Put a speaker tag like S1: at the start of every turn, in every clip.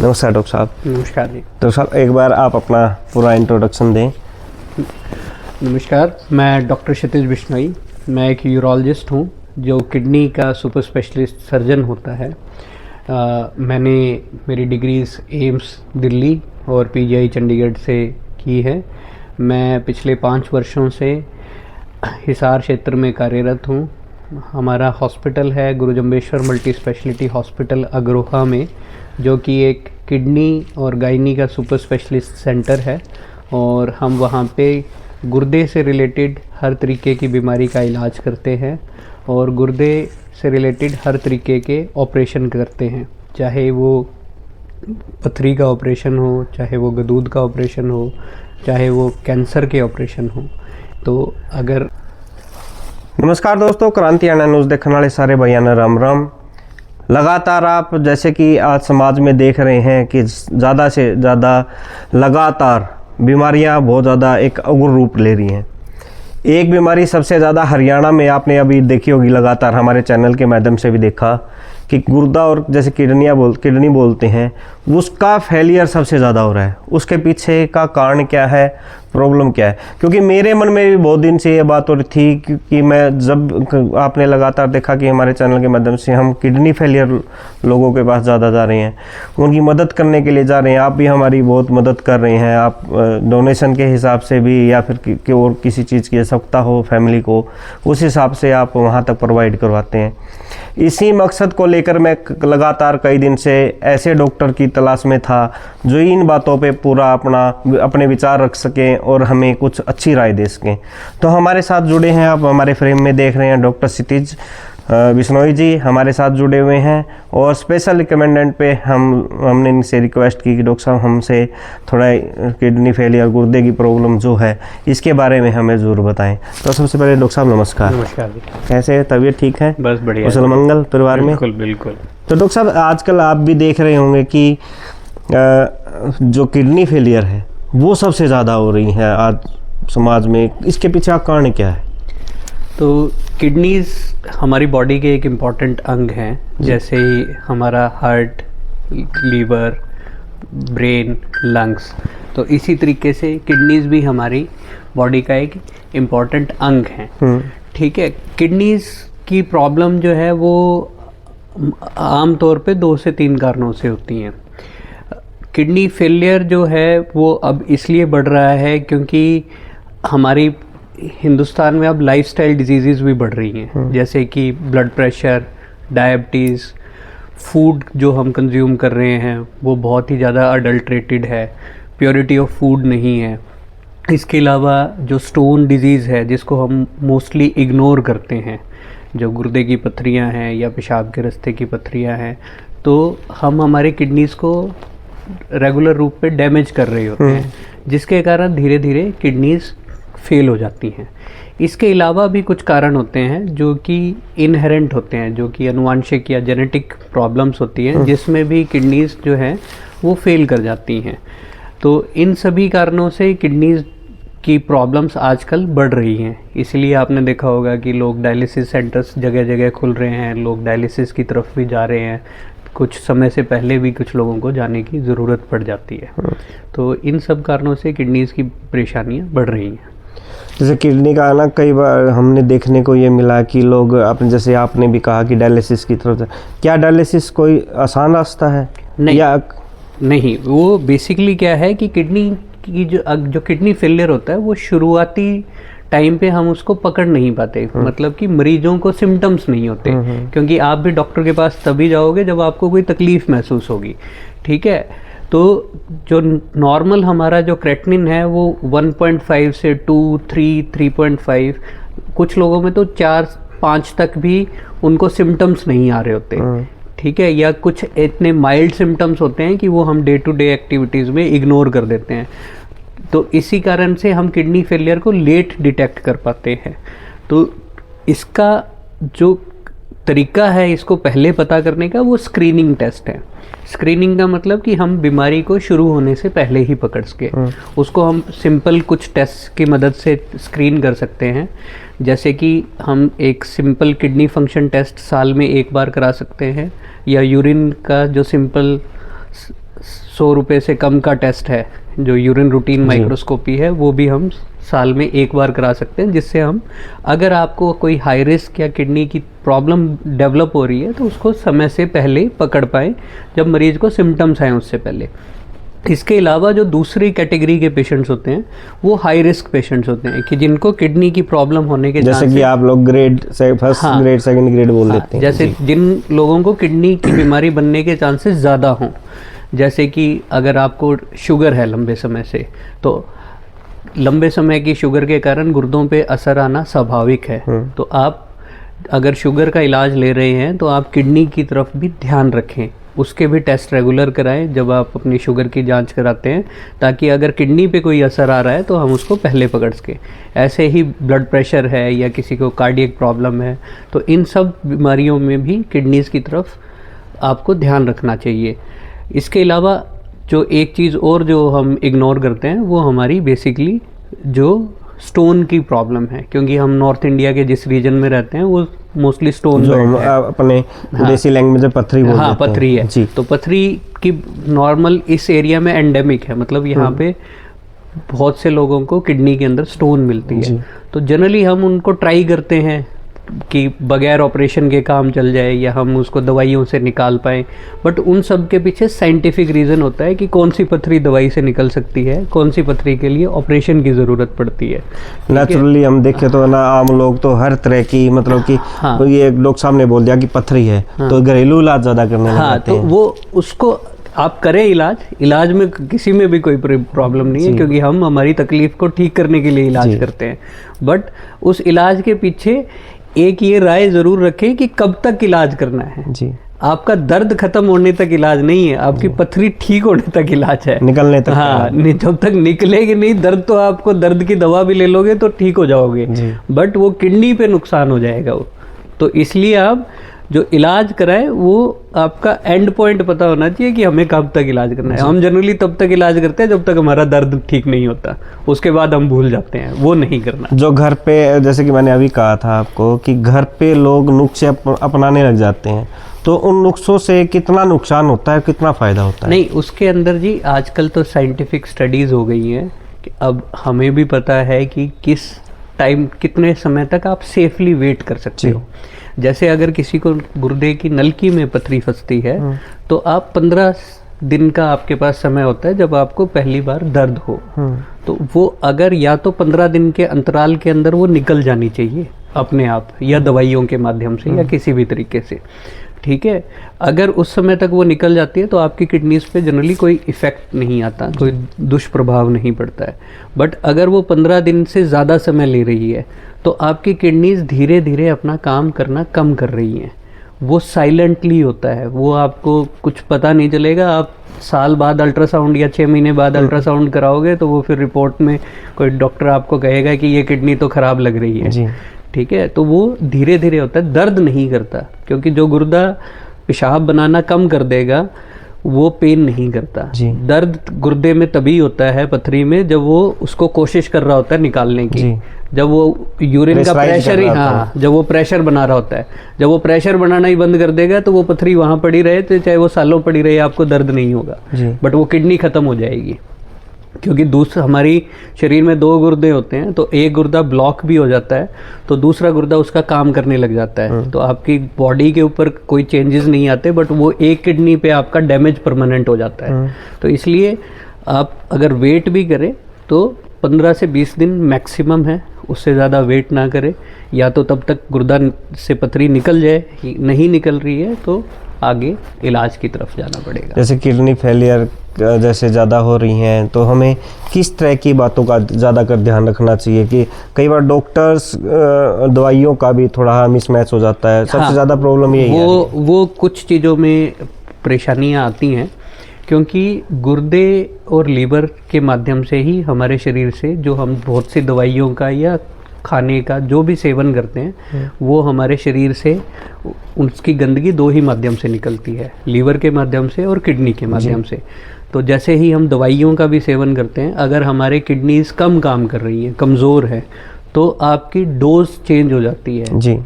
S1: नमस्कार डॉक्टर साहब।
S2: नमस्कार जी।
S1: डॉक्टर साहब एक बार आप अपना पूरा इंट्रोडक्शन दें।
S2: नमस्कार, मैं डॉक्टर क्षितिज बिश्नोई। मैं एक यूरोलॉजिस्ट हूँ जो किडनी का सुपर स्पेशलिस्ट सर्जन होता है। मैंने मेरी डिग्रीज़ एम्स दिल्ली और पीजीआई चंडीगढ़ से की है। मैं पिछले 5 वर्षों से हिसार क्षेत्र में कार्यरत हूँ। हमारा हॉस्पिटल है गुरु Jambheshwar multi speciality hospital Agroha में, जो कि एक किडनी और गायनी का सुपर स्पेशलिस्ट सेंटर है। और हम वहाँ पे गुर्दे से रिलेटेड हर तरीके की बीमारी का इलाज करते हैं और गुर्दे से रिलेटेड हर तरीके के ऑपरेशन करते हैं, चाहे वो पथरी का ऑपरेशन हो, चाहे वो गदूद का ऑपरेशन हो, चाहे वो कैंसर के ऑपरेशन हो। तो अगर
S1: नमस्कार दोस्तों, क्रांति आना न्यूज़ देखने वाले सारे भैया ने राम राम। लगातार आप जैसे कि आज समाज में देख रहे हैं कि ज़्यादा से ज़्यादा लगातार बीमारियां बहुत ज़्यादा एक उग्र रूप ले रही हैं। एक बीमारी सबसे ज़्यादा हरियाणा में आपने अभी देखी होगी, लगातार हमारे चैनल के माध्यम से भी देखा कि गुर्दा और जैसे किडनी बोलते हैं, उसका फेलियर सबसे ज़्यादा हो रहा है। उसके पीछे का कारण क्या है, प्रॉब्लम क्या है? क्योंकि मेरे मन में भी बहुत दिन से ये बात हो रही थी कि मैं जब आपने लगातार देखा कि हमारे चैनल के माध्यम से हम किडनी फेलियर लोगों के पास ज़्यादा जा रहे हैं, उनकी मदद करने के लिए जा रहे हैं। आप भी हमारी बहुत मदद कर रहे हैं। आप डोनेशन के हिसाब से भी या फिर और किसी चीज़ की आवश्यकता हो फैमिली को, उस हिसाब से आप वहाँ तक प्रोवाइड करवाते हैं। इसी मकसद को लेकर मैं लगातार कई दिन से ऐसे डॉक्टर की तलाश में था जो इन बातों पे पूरा अपने विचार रख सकें और हमें कुछ अच्छी राय दे सकें। तो हमारे साथ जुड़े हैं, आप हमारे फ्रेम में देख रहे हैं, डॉक्टर क्षितिज बिश्नोई जी हमारे साथ जुड़े हुए हैं। और स्पेशल रिकमेंडेंट पे हमने इनसे रिक्वेस्ट की कि डॉक्टर साहब हमसे थोड़ा किडनी फेलियर, गुर्दे की प्रॉब्लम जो है, इसके बारे में हमें ज़रूर बताएं। तो सबसे पहले डॉक्टर साहब नमस्कार।
S2: नमस्कार जी।
S1: कैसे है, तबीयत ठीक है?
S2: बस बढ़िया,
S1: कुशल मंगल परिवार में?
S2: बिल्कुल बिल्कुल।
S1: तो डॉक्टर साहब आजकल आप भी देख रहे होंगे कि जो किडनी फेलियर है वो सबसे ज़्यादा हो रही है आज समाज में। इसके पीछे का कारण क्या है?
S2: तो किडनीज हमारी बॉडी के एक इम्पॉर्टेंट अंग हैं, जैसे ही हमारा हार्ट, लीवर, ब्रेन, लंग्स। तो इसी तरीके से किडनीज भी हमारी बॉडी का एक इम्पॉर्टेंट अंग हैं। ठीक है। किडनीज की प्रॉब्लम जो है वो आम तौर पे 2 से 3 कारणों से होती हैं। किडनी फेलियर जो है वो अब इसलिए बढ़ रहा है क्योंकि हमारी हिंदुस्तान में अब लाइफस्टाइल डिजीज़ेज़ भी बढ़ रही हैं, जैसे कि ब्लड प्रेशर, डायबिटीज़, फूड जो हम कंज्यूम कर रहे हैं वो बहुत ही ज़्यादा अडल्ट्रेटेड है, प्योरिटी ऑफ फूड नहीं है। इसके अलावा जो स्टोन डिजीज़ है जिसको हम मोस्टली इग्नोर करते हैं, जो गुर्दे की पथरियां हैं या पेशाब के रास्ते की पथरियां हैं, तो हम हमारे किडनीज़ को रेगुलर रूप पे डैमेज कर रहे होते हैं, जिसके कारण धीरे धीरे किडनीज़ फेल हो जाती हैं। इसके अलावा भी कुछ कारण होते हैं जो कि इनहेरेंट होते हैं, जो कि आनुवांशिक या जेनेटिक प्रॉब्लम्स होती हैं, जिसमें भी किडनीज़ जो हैं वो फेल कर जाती हैं। तो इन सभी कारणों से किडनीज़ की प्रॉब्लम्स आजकल बढ़ रही हैं। इसलिए आपने देखा होगा कि लोग डायलिसिस सेंटर्स जगह जगह खुल रहे हैं, लोग डायलिसिस की तरफ भी जा रहे हैं। कुछ समय से पहले भी कुछ लोगों को जाने की ज़रूरत पड़ जाती है। तो इन सब कारणों से किडनीज़ की परेशानियाँ बढ़ रही हैं।
S1: जैसे किडनी का ना, कई बार हमने देखने को ये मिला कि लोग अपने, जैसे आपने भी कहा कि डायलिसिस की तरफ, क्या डायलिसिस कोई आसान रास्ता है?
S2: नहीं,
S1: या
S2: नहीं, वो बेसिकली क्या है कि किडनी की जो किडनी फेलियर होता है वो शुरुआती टाइम पे हम उसको पकड़ नहीं पाते। मतलब कि मरीजों को सिम्टम्स नहीं होते, क्योंकि आप भी डॉक्टर के पास तभी जाओगे जब आपको कोई तकलीफ महसूस होगी। ठीक है। तो जो नॉर्मल हमारा जो क्रेटिनिन है वो 1.5 से 2, 3, 3.5, कुछ लोगों में तो 4-5 तक भी उनको सिम्टम्स नहीं आ रहे होते। ठीक है। या कुछ इतने माइल्ड सिम्टम्स होते हैं कि वो हम डे टू डे एक्टिविटीज़ में इग्नोर कर देते हैं। तो इसी कारण से हम किडनी फेलियर को लेट डिटेक्ट कर पाते हैं। तो इसका जो तरीका है इसको पहले पता करने का, वो स्क्रीनिंग टेस्ट है। स्क्रीनिंग का मतलब कि हम बीमारी को शुरू होने से पहले ही पकड़ सके। उसको हम सिंपल कुछ टेस्ट की मदद से स्क्रीन कर सकते हैं, जैसे कि हम एक सिंपल किडनी फंक्शन टेस्ट साल में 1 बार करा सकते हैं, या यूरिन का जो सिंपल 100 रुपये से कम का टेस्ट है जो यूरिन रूटीन माइक्रोस्कोपी है, वो भी हम साल में एक बार करा सकते हैं, जिससे हम अगर आपको कोई हाई रिस्क या किडनी की प्रॉब्लम डेवलप हो रही है तो उसको समय से पहले पकड़ पाएँ, जब मरीज को सिम्टम्स आएँ उससे पहले। इसके अलावा जो दूसरी कैटेगरी के पेशेंट्स होते हैं वो हाई रिस्क पेशेंट्स होते हैं कि जिनको किडनी की प्रॉब्लम होने के
S1: जैसे कि आप लोग ग्रेड से फर्स्ट ग्रेड सेकंड ग्रेड बोल देते हैं,
S2: जैसे जिन लोगों को किडनी की बीमारी बनने के चांसेस ज़्यादा हों, जैसे कि अगर आपको शुगर है लंबे समय से, तो लंबे समय की शुगर के कारण गुर्दों पे असर आना स्वाभाविक है। तो आप अगर शुगर का इलाज ले रहे हैं तो आप किडनी की तरफ भी ध्यान रखें, उसके भी टेस्ट रेगुलर कराएं जब आप अपनी शुगर की जांच कराते हैं, ताकि अगर किडनी पे कोई असर आ रहा है तो हम उसको पहले पकड़ सकें। ऐसे ही ब्लड प्रेशर है या किसी को कार्डियक प्रॉब्लम है, तो इन सब बीमारियों में भी किडनीज़ की तरफ आपको ध्यान रखना चाहिए। इसके अलावा जो एक चीज़ और जो हम इग्नोर करते हैं वो हमारी बेसिकली जो स्टोन की प्रॉब्लम है, क्योंकि हम नॉर्थ इंडिया के जिस रीजन में रहते हैं वो मोस्टली स्टोन
S1: जो हम अपने देसी लैंग्वेज में पथरी बोलते हैं।
S2: हाँ, पथरी है जी। तो पथरी की नॉर्मल इस एरिया में एंडेमिक है, मतलब यहाँ पे बहुत से लोगों को किडनी के अंदर स्टोन मिलती है। तो जनरली हम उनको ट्राई करते हैं कि बगैर ऑपरेशन के काम चल जाए या हम उसको दवाइयों से निकाल पाएँ, बट उन सब के पीछे साइंटिफिक रीज़न होता है कि कौन सी पथरी दवाई से निकल सकती है, कौन सी पथरी के लिए ऑपरेशन की ज़रूरत पड़ती है।
S1: नेचुरली हम देखें तो ना आम लोग तो हर तरह की मतलब कि तो ये लोग सामने बोल दिया कि पथरी है तो घरेलू इलाज ज़्यादा करने लग जाते हैं।
S2: तो वो उसको आप करें इलाज में किसी में भी कोई प्रॉब्लम नहीं है, क्योंकि हम हमारी तकलीफ को ठीक करने के लिए इलाज करते हैं। बट उस इलाज के पीछे एक ये राय ज़रूर रखें कि कब तक इलाज करना है जी। आपका दर्द खत्म होने तक इलाज नहीं है, आपकी पथरी ठीक होने तक इलाज है, निकलने तक। हाँ, जब तक निकलेगी नहीं दर्द तो आपको दर्द की दवा भी ले लोगे तो ठीक हो जाओगे, बट वो किडनी पे नुकसान हो जाएगा वो। तो इसलिए आप जो इलाज कराएं वो आपका एंड पॉइंट पता होना चाहिए कि हमें कब तक इलाज करना है। हम जनरली तब तक इलाज करते हैं जब तक हमारा दर्द ठीक नहीं होता, उसके बाद हम भूल जाते हैं, वो नहीं करना।
S1: जो घर पे जैसे कि मैंने अभी कहा था आपको कि घर पे लोग नुस्खे अपनाने लग जाते हैं, तो उन नुस्खों से कितना नुकसान होता है, कितना फ़ायदा होता है?
S2: नहीं, उसके अंदर जी आजकल तो साइंटिफिक स्टडीज़ हो गई हैं कि अब हमें भी पता है कि किस टाइम कितने समय तक आप सेफली वेट कर सकते हो। जैसे अगर किसी को गुर्दे की नलकी में पथरी फंसती है तो आप 15 दिन का आपके पास समय होता है जब आपको पहली बार दर्द हो, तो वो अगर या तो 15 दिन के अंतराल के अंदर वो निकल जानी चाहिए अपने आप, या दवाइयों के माध्यम से या किसी भी तरीके से, ठीक है। अगर उस समय तक वो निकल जाती है तो आपकी किडनीज पे जनरली कोई इफ़ेक्ट नहीं आता, कोई दुष्प्रभाव नहीं पड़ता है। बट अगर वो 15 दिन से ज़्यादा समय ले रही है तो आपकी किडनीज धीरे धीरे अपना काम करना कम कर रही हैं। वो साइलेंटली होता है, वो आपको कुछ पता नहीं चलेगा। आप साल बाद अल्ट्रासाउंड या 6 महीने बाद अल्ट्रासाउंड कराओगे तो वो फिर रिपोर्ट में कोई डॉक्टर आपको कहेगा कि ये किडनी तो ख़राब लग रही है, ठीक है। तो वो धीरे धीरे होता है, दर्द नहीं करता, क्योंकि जो गुर्दा पेशाब बनाना कम कर देगा वो पेन नहीं करता। दर्द गुर्दे में तभी होता है पथरी में जब वो उसको कोशिश कर रहा होता है निकालने की, जब वो यूरिन का प्रेशर ही जब वो प्रेशर बना रहा होता है। जब वो प्रेशर बनाना ही बंद कर देगा तो वो पथरी वहाँ पड़ी रहे, तो चाहे वो सालों पड़ी रहे आपको दर्द नहीं होगा, बट वो किडनी खत्म हो जाएगी। क्योंकि हमारी शरीर में 2 गुर्दे होते हैं, तो एक गुर्दा ब्लॉक भी हो जाता है तो दूसरा गुर्दा उसका काम करने लग जाता है। तो आपकी बॉडी के ऊपर कोई चेंजेस नहीं आते, बट वो एक किडनी पे आपका डैमेज परमानेंट हो जाता है। तो इसलिए आप अगर वेट भी करें तो 15 से 20 दिन मैक्सिमम है, उससे ज़्यादा वेट ना करें। या तो तब तक गुर्दा से पथरी निकल जाए, नहीं निकल रही है तो आगे इलाज की तरफ जाना पड़ेगा।
S1: जैसे किडनी फेलियर जैसे ज़्यादा हो रही हैं तो हमें किस तरह की बातों का ज़्यादा कर ध्यान रखना चाहिए? कि कई बार डॉक्टर्स दवाइयों का भी थोड़ा मिसमैच हो जाता है, सबसे ज़्यादा प्रॉब्लम यही है।
S2: वो कुछ चीज़ों में परेशानियां आती हैं, क्योंकि गुर्दे और लीवर के माध्यम से ही हमारे शरीर से जो हम बहुत सी दवाइयों का या खाने का जो भी सेवन करते हैं वो हमारे शरीर से उसकी गंदगी 2 ही माध्यम से निकलती है, लीवर के माध्यम से और किडनी के माध्यम से। तो जैसे ही हम दवाइयों का भी सेवन करते हैं, अगर हमारे किडनीज कम काम कर रही हैं, कमज़ोर है, तो आपकी डोज चेंज हो जाती है।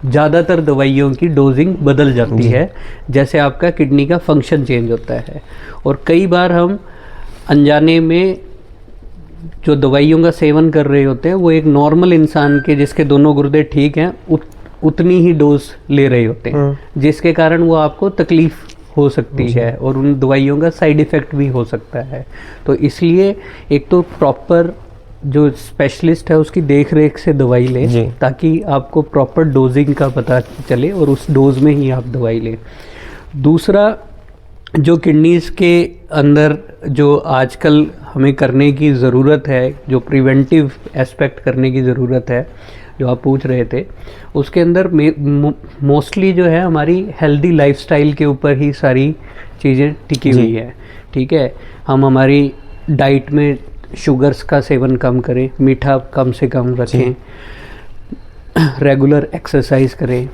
S2: ज़्यादातर दवाइयों की डोजिंग बदल जाती है जैसे आपका किडनी का फंक्शन चेंज होता है। और कई बार हम अनजाने में जो दवाइयों का सेवन कर रहे होते हैं वो एक नॉर्मल इंसान के जिसके दोनों गुर्दे ठीक हैं उतनी ही डोज ले रहे होते हैं, जिसके कारण वो आपको तकलीफ हो सकती है और उन दवाइयों का साइड इफ़ेक्ट भी हो सकता है। तो इसलिए एक तो प्रॉपर जो स्पेशलिस्ट है उसकी देख रेख से दवाई लें ताकि आपको प्रॉपर डोजिंग का पता चले और उस डोज में ही आप दवाई लें। दूसरा, जो किडनीज़ के अंदर जो आजकल हमें करने की ज़रूरत है, जो प्रिवेंटिव एस्पेक्ट करने की ज़रूरत है जो आप पूछ रहे थे, उसके अंदर मोस्टली जो है हमारी हेल्दी लाइफस्टाइल के ऊपर ही सारी चीज़ें टिकी हुई है। ठीक है, हम हमारी डाइट में शुगर्स का सेवन कम करें, मीठा कम से कम रखें, रेगुलर एक्सरसाइज करें,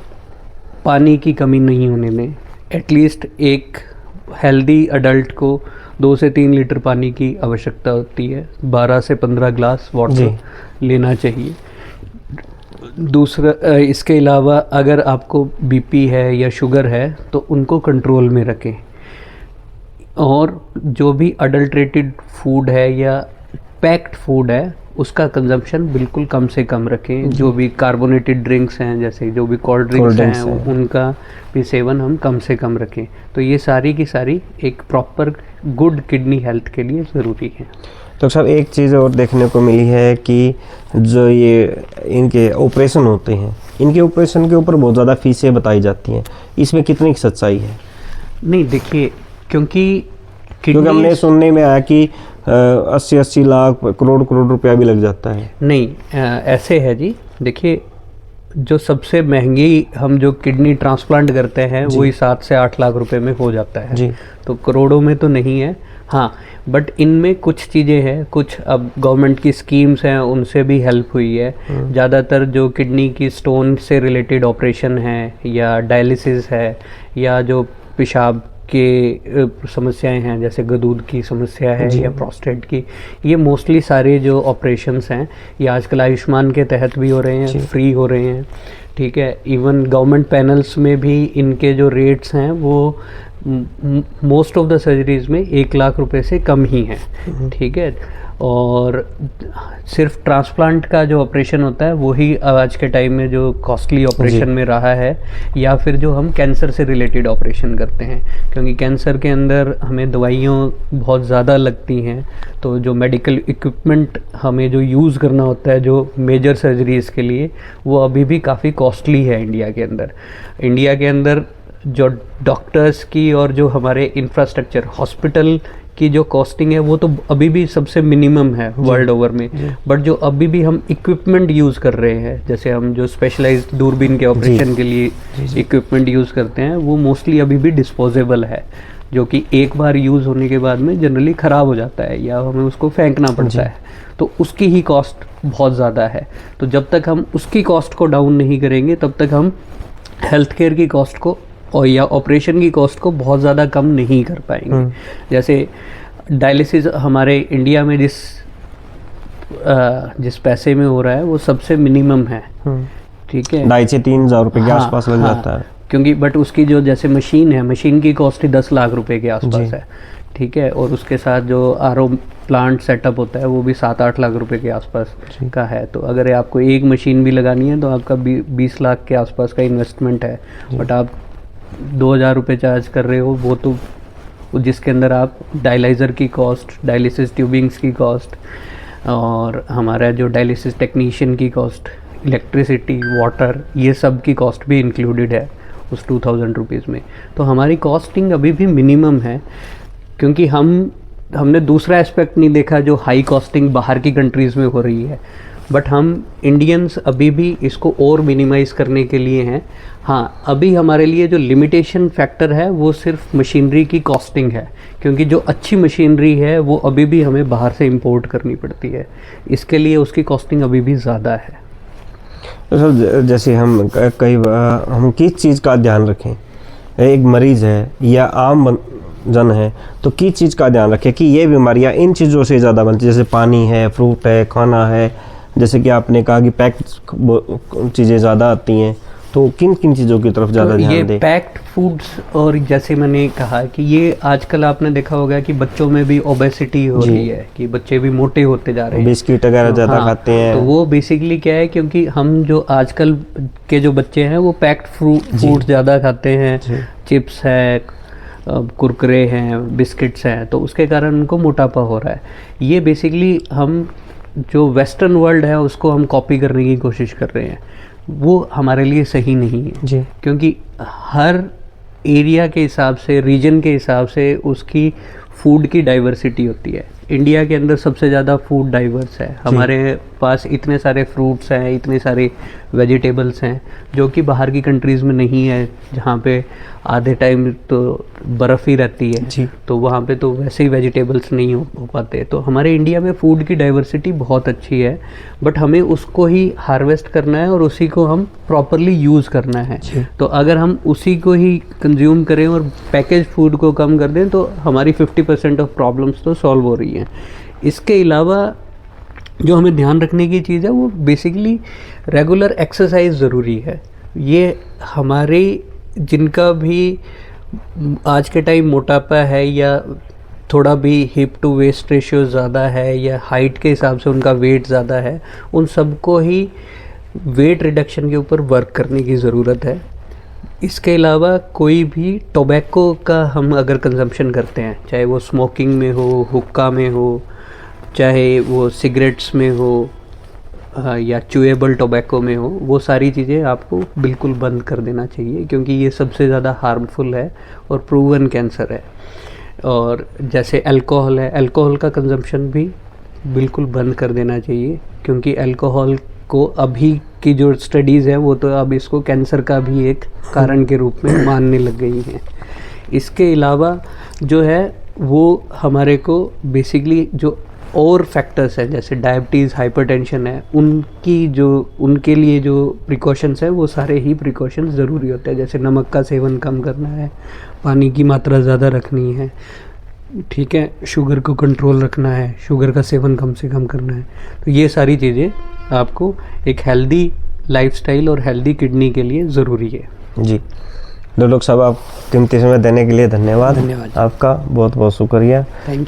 S2: पानी की कमी नहीं होने दें। एटलीस्ट एक हेल्दी अडल्ट को 2 से 3 लीटर पानी की आवश्यकता होती है, 12 से 15 ग्लास वाटर लेना चाहिए। दूसरा, इसके अलावा अगर आपको बीपी है या शुगर है तो उनको कंट्रोल में रखें, और जो भी अडल्ट्रेटेड फूड है या पैक्ड फूड है उसका कंजम्पशन बिल्कुल कम से कम रखें। जो भी कार्बोनेटेड ड्रिंक्स हैं, जैसे जो भी कोल्ड ड्रिंक्स हैं, उनका भी सेवन हम कम से कम रखें। तो ये सारी की सारी एक प्रॉपर गुड किडनी हेल्थ के लिए ज़रूरी है।
S1: तो साहब एक चीज़ और देखने को मिली है कि जो ये इनके ऑपरेशन होते हैं, इनके ऑपरेशन के ऊपर बहुत ज़्यादा फीसें बताई जाती हैं, इसमें कितनी सच्चाई है?
S2: नहीं, देखिए, क्योंकि
S1: हमने सुनने में आया कि 80-80 लाख करोड़ रुपया भी लग जाता है।
S2: नहीं, ऐसे है जी। देखिए, जो सबसे महंगी हम जो किडनी ट्रांसप्लांट करते हैं वही 7 से 8 लाख रुपए में हो जाता है जी। तो करोड़ों में तो नहीं है, हाँ, बट इनमें कुछ चीज़ें हैं, कुछ अब गवर्नमेंट की स्कीम्स हैं, उनसे भी हेल्प हुई है। ज़्यादातर जो किडनी की स्टोन से रिलेटेड ऑपरेशन है या डायलिसिस है या जो पेशाब के समस्याएं हैं जैसे गदूद की समस्या है या प्रोस्टेट की, ये मोस्टली सारे जो ऑपरेशंस हैं ये आजकल आयुष्मान के तहत भी हो रहे हैं, फ्री हो रहे हैं। ठीक है, इवन गवर्नमेंट पैनल्स में भी इनके जो रेट्स हैं वो मोस्ट ऑफ द सर्जरीज में 1 लाख रुपए से कम ही हैं। ठीक है, और सिर्फ ट्रांसप्लांट का जो ऑपरेशन होता है वही आज के टाइम में जो कॉस्टली ऑपरेशन में रहा है, या फिर जो हम कैंसर से रिलेटेड ऑपरेशन करते हैं, क्योंकि कैंसर के अंदर हमें दवाइयाँ बहुत ज़्यादा लगती हैं। तो जो मेडिकल इक्विपमेंट हमें जो यूज़ करना होता है जो मेजर सर्जरीज़ के लिए, वो अभी भी काफ़ी कॉस्टली है इंडिया के अंदर। इंडिया के अंदर जो डॉक्टर्स की और जो हमारे इंफ्रास्ट्रक्चर हॉस्पिटल की जो कॉस्टिंग है वो तो अभी भी सबसे मिनिमम है वर्ल्ड ओवर में, बट जो अभी भी हम इक्विपमेंट यूज़ कर रहे हैं, जैसे हम जो स्पेशलाइज्ड दूरबीन के ऑपरेशन के लिए इक्विपमेंट यूज़ करते हैं, वो मोस्टली अभी भी डिस्पोजेबल है, जो कि एक बार यूज़ होने के बाद में जनरली ख़राब हो जाता है या हमें उसको फेंकना पड़ता है। तो उसकी ही कॉस्ट बहुत ज़्यादा है। तो जब तक हम उसकी कॉस्ट को डाउन नहीं करेंगे तब तक हम हेल्थ केयर की कॉस्ट को और या ऑपरेशन की कॉस्ट को बहुत ज़्यादा कम नहीं कर पाएंगे। जैसे डायलिसिस हमारे इंडिया में जिस पैसे में हो रहा है वो सबसे मिनिमम है। ठीक है,
S1: 2,500 से 3,000 रुपए के आसपास लग जाता है,
S2: क्योंकि बट उसकी जो जैसे मशीन है, मशीन की कॉस्ट ही 10 लाख रुपए के आसपास है। ठीक है, और उसके साथ जो आरओ प्लांट सेटअप होता है वो भी 7-8 लाख रुपए के आसपास का है। तो अगर आपको एक मशीन भी लगानी है तो आपका 20 लाख के आसपास का इन्वेस्टमेंट है, बट आप 2,000 रुपये चार्ज कर रहे हो, वो तो जिसके अंदर आप डायलाइज़र की कॉस्ट, डायलिसिस ट्यूबिंग्स की कॉस्ट और हमारा जो डायलिसिस टेक्नीशियन की कॉस्ट, इलेक्ट्रिसिटी, वाटर, ये सब की कॉस्ट भी इंक्लूडेड है उस 2,000 रुपीज़ में। तो हमारी कॉस्टिंग अभी भी मिनिमम है, क्योंकि हमने दूसरा एस्पेक्ट नहीं देखा जो हाई कॉस्टिंग बाहर की कंट्रीज़ में हो रही है, बट हम इंडियंस अभी भी इसको और मिनिमाइज़ करने के लिए हैं। हाँ, अभी हमारे लिए जो लिमिटेशन फैक्टर है वो सिर्फ मशीनरी की कॉस्टिंग है, क्योंकि जो अच्छी मशीनरी है वो अभी भी हमें बाहर से इंपोर्ट करनी पड़ती है, इसके लिए उसकी कॉस्टिंग अभी भी ज़्यादा है।
S1: तो सर, जैसे हम किस चीज़ का ध्यान रखें, एक मरीज़ है या आम जन है तो किस चीज़ का ध्यान रखें कि ये बीमारियां इन चीज़ों से ज़्यादा बनती है, जैसे पानी है, फ्रूट है, खाना है, जैसे कि आपने कहा कि पैक्ड चीज़ें ज़्यादा आती हैं, तो किन किन चीज़ों की तरफ ज़्यादा
S2: तो ये
S1: ध्यान दें?
S2: पैक्ड फूड्स, और जैसे मैंने कहा कि ये आजकल आपने देखा होगा कि बच्चों में भी ओबेसिटी हो रही है, कि बच्चे भी मोटे होते जा रहे हैं,
S1: बिस्किट वगैरह
S2: तो
S1: ज़्यादा
S2: हाँ,
S1: खाते हैं।
S2: तो वो बेसिकली क्या है, क्योंकि हम जो आजकल के जो बच्चे हैं वो पैक्ड फूड ज़्यादा खाते हैं, चिप्स है, कुरकुरे हैं, बिस्किट्स हैं, तो उसके कारण उनको मोटापा हो रहा है। ये बेसिकली हम जो वेस्टर्न वर्ल्ड है उसको हम कॉपी करने की कोशिश कर रहे हैं, वो हमारे लिए सही नहीं है
S1: जी।
S2: क्योंकि हर एरिया के हिसाब से, रीजन के हिसाब से उसकी फूड की डाइवर्सिटी होती है। इंडिया के अंदर सबसे ज़्यादा फूड डाइवर्स है, हमारे पास इतने सारे फ्रूट्स हैं, इतने सारे वेजिटेबल्स हैं जो कि बाहर की कंट्रीज़ में नहीं है, जहाँ पे आधे टाइम तो बर्फ़ ही रहती है,
S1: जी।
S2: तो वहाँ पे तो वैसे ही वेजिटेबल्स नहीं हो पाते। तो हमारे इंडिया में फूड की डाइवर्सिटी बहुत अच्छी है, बट हमें उसको ही हार्वेस्ट करना है और उसी को हम प्रॉपरली यूज़ करना है। तो अगर हम उसी को ही कंज्यूम करें और पैकेज फूड को कम कर दें तो हमारी 50% ऑफ प्रॉब्लम्स तो सॉल्व हो रही हैं। इसके अलावा जो हमें ध्यान रखने की चीज़ है वो बेसिकली रेगुलर एक्सरसाइज ज़रूरी है। ये हमारे जिनका भी आज के टाइम मोटापा है या थोड़ा भी हिप टू वेस्ट रेशियो ज़्यादा है या हाइट के हिसाब से उनका वेट ज़्यादा है, उन सबको ही वेट रिडक्शन के ऊपर वर्क करने की ज़रूरत है। इसके अलावा कोई भी टोबैको का हम अगर कंजम्पशन करते हैं, चाहे वो स्मोकिंग में हो, हुक्का में हो, चाहे वो सिगरेट्स में हो या च्यूएबल टोबैको में हो, वो सारी चीज़ें आपको बिल्कुल बंद कर देना चाहिए क्योंकि ये सबसे ज़्यादा हार्मफुल है और प्रूवन कैंसर है। और जैसे अल्कोहल है, अल्कोहल का कंजम्पशन भी बिल्कुल बंद कर देना चाहिए क्योंकि अल्कोहल को अभी की जो स्टडीज़ है वो तो अब इसको कैंसर का भी एक कारण के रूप में मानने लग गई हैं। इसके अलावा जो है वो हमारे को बेसिकली जो और फैक्टर्स हैं जैसे डायबिटीज़, हाइपरटेंशन है, उनके लिए जो प्रिकॉशंस है वो सारे ही प्रिकॉशंस ज़रूरी होते हैं। जैसे नमक का सेवन कम करना है, पानी की मात्रा ज़्यादा रखनी है, ठीक है, शुगर को कंट्रोल रखना है, शुगर का सेवन कम से कम करना है। तो ये सारी चीज़ें आपको एक हेल्दी लाइफस्टाइल और हेल्दी किडनी के लिए ज़रूरी है।
S1: जी डॉक्टर साहब, आप कीमती समय देने के लिए धन्यवाद।
S2: धन्यवाद।
S1: आपका बहुत बहुत शुक्रिया।
S2: Thank you.